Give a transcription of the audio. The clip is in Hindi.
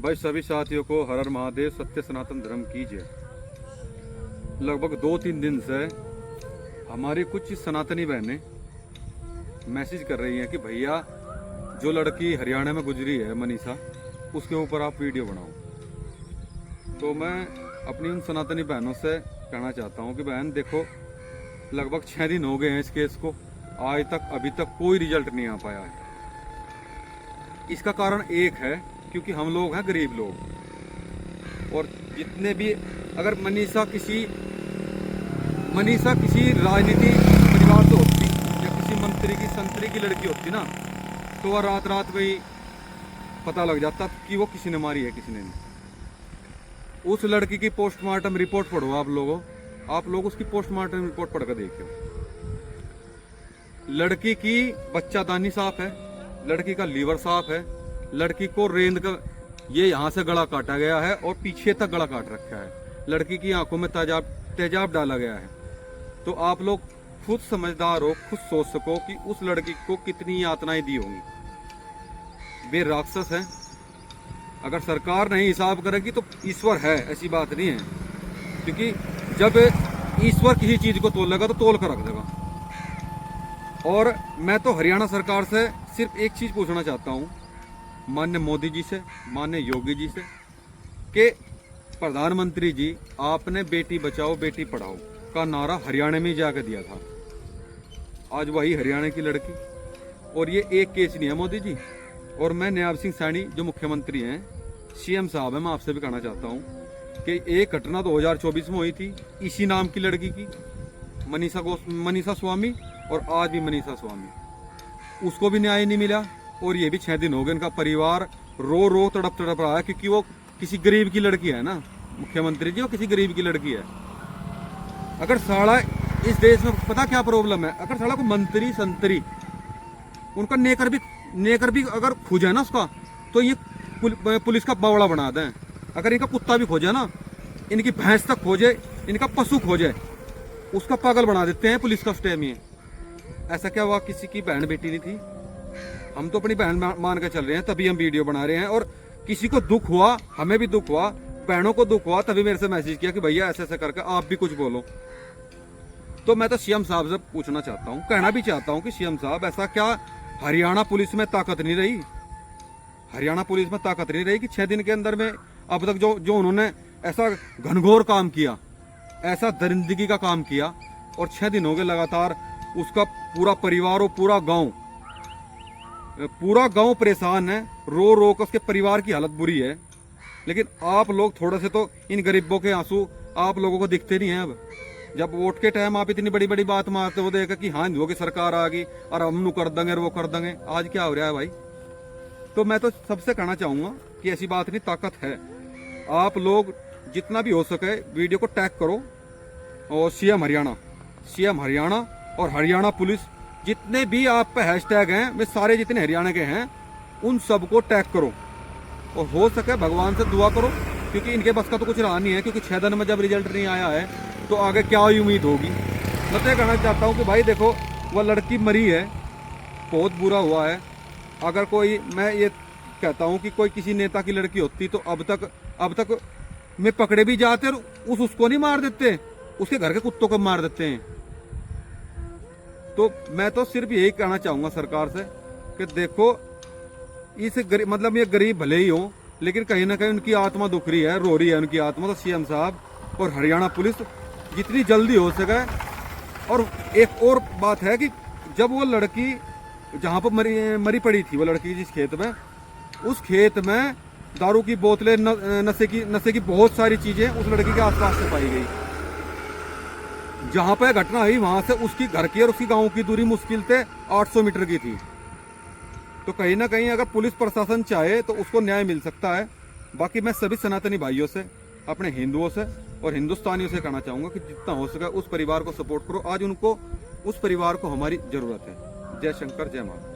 भाई सभी साथियों को हर हर महादेव, सत्य सनातन धर्म कीजिए। लगभग 2-3 दिन से हमारी कुछ सनातनी बहनें मैसेज कर रही हैं कि भैया जो लड़की हरियाणा में गुजरी है मनीषा, उसके ऊपर आप वीडियो बनाओ। तो मैं अपनी उन सनातनी बहनों से कहना चाहता हूं कि बहन देखो, लगभग 6 दिन हो गए हैं इस केस को, आज तक अभी तक कोई रिजल्ट नहीं आ पाया है। इसका कारण एक है क्योंकि हम लोग हैं गरीब लोग, और जितने भी अगर मनीषा किसी राजनीति परिवार से होती या किसी मंत्री की संतरी की लड़की होती ना, तो वह रात रात में ही पता लग जाता कि वो किसी ने मारी है, किसी ने नहीं। उस लड़की की पोस्टमार्टम रिपोर्ट पढ़ो आप लोग उसकी पोस्टमार्टम रिपोर्ट पढ़ कर देखो। लड़की की बच्चादानी साफ है, लड़की का लीवर साफ है, लड़की को रेंद का ये यहाँ से गला काटा गया है और पीछे तक गला काट रखा है, लड़की की आंखों में तेजाब डाला गया है। तो आप लोग खुद समझदार हो, खुद सोच सको कि उस लड़की को कितनी यातनाएं दी होंगी। वे राक्षस हैं। अगर सरकार नहीं हिसाब करेगी तो ईश्वर है, ऐसी बात नहीं है, क्योंकि जब ईश्वर किसी चीज को तोलेगा तो तोल कर रख देगा। और मैं तो हरियाणा सरकार से सिर्फ एक चीज पूछना चाहता हूँ, माननीय मोदी जी से, माननीय योगी जी से, कि प्रधानमंत्री जी आपने बेटी बचाओ बेटी पढ़ाओ का नारा हरियाणा में जाकर दिया था। आज वही हरियाणा की लड़की, और ये एक केस नहीं है मोदी जी। और मैं नयाब सिंह सैनी जो मुख्यमंत्री हैं, सीएम साहब हैं, मैं आपसे भी कहना चाहता हूँ कि एक घटना 2024 में हुई थी इसी नाम की लड़की की, मनीषा स्वामी, और आज भी मनीषा स्वामी, उसको भी न्याय नहीं मिला। और ये भी 6 दिन हो गए, इनका परिवार रो रो तड़प रहा है, क्योंकि वो किसी गरीब की लड़की है ना मुख्यमंत्री जी, वो किसी गरीब की लड़की है। अगर साला इस देश में पता क्या प्रॉब्लम है, अगर साला को मंत्री संतरी उनका नेकर भी अगर खोजे ना उसका, तो ये पुलिस का बावड़ा बना दें। अगर इनका कुत्ता भी खोजे ना, इनकी भैंस तक खोजे, इनका पशु खोजे, उसका पागल बना देते हैं पुलिस का स्टेम। ये ऐसा क्या हुआ किसी की बहन बेटी नहीं थी? हम तो अपनी बहन मान के चल रहे हैं, तभी हम वीडियो बना रहे हैं। और किसी को दुख हुआ, हमें भी दुख हुआ, बहनों को दुख हुआ, तभी मेरे से मैसेज किया कि भैया ऐसे ऐसे करके आप भी कुछ बोलो। तो मैं तो सीएम साहब से पूछना चाहता हूँ, कहना भी चाहता हूँ कि सीएम साहब, ऐसा क्या हरियाणा पुलिस में ताकत नहीं रही? हरियाणा पुलिस में ताकत नहीं रही कि 6 दिन के अंदर में अब तक जो उन्होंने ऐसा घनघोर काम किया, ऐसा दरिंदगी का काम किया, और 6 दिन हो गए लगातार उसका पूरा परिवार और पूरा गांव परेशान है, रो रो कर उसके परिवार की हालत बुरी है। लेकिन आप लोग थोड़ा से तो इन गरीबों के आंसू आप लोगों को दिखते नहीं हैं। अब जब वोट के टाइम आप इतनी बड़ी बड़ी बात मारते हो, देखा कि हाँ हिंदुओं की सरकार आ गई और हम कर देंगे और वो कर देंगे, आज क्या हो रहा है भाई? तो मैं तो सबसे कहना चाहूंगा कि ऐसी बात नहीं, ताकत है। आप लोग जितना भी हो सके वीडियो को टैग करो, और सीएम हरियाणा और हरियाणा पुलिस, जितने भी आप पे हैशटैग हैं, वे सारे जितने हरियाणा के हैं उन सबको टैग करो, और हो सके भगवान से दुआ करो, क्योंकि इनके बस का तो कुछ रहा नहीं है। क्योंकि 6 दिन में जब रिजल्ट नहीं आया है तो आगे क्या उम्मीद होगी? मैं तो ये कहना चाहता हूँ कि भाई देखो, वह लड़की मरी है, बहुत बुरा हुआ है। अगर कोई, मैं ये कहता हूँ कि कोई किसी नेता की लड़की होती तो अब तक में पकड़े भी जाते और उसको नहीं मार देते, उसके घर के कुत्तों को मार देते हैं। तो मैं तो सिर्फ यही कहना चाहूंगा सरकार से कि देखो, इस मतलब ये गरीब भले ही हो, लेकिन कहीं ना कहीं उनकी आत्मा दुख रही है, रो रही है उनकी आत्मा। तो सीएम साहब और हरियाणा पुलिस जितनी जल्दी हो सके। और एक और बात है कि जब वो लड़की जहां पर मरी पड़ी थी, वो लड़की जिस खेत में, उस खेत में दारू की बोतलें, नशे की बहुत सारी चीजें उस लड़की के आसपास से पाई गई। जहां पर घटना हुई वहां से उसकी घर की और उसकी गांव की दूरी मुश्किल से 800 मीटर की थी। तो कहीं ना कहीं अगर पुलिस प्रशासन चाहे तो उसको न्याय मिल सकता है। बाकी मैं सभी सनातनी भाइयों से, अपने हिंदुओं से और हिंदुस्तानियों से कहना चाहूंगा कि जितना हो सके उस परिवार को सपोर्ट करो। आज उस परिवार को हमारी जरूरत है। जय शंकर, जय माता।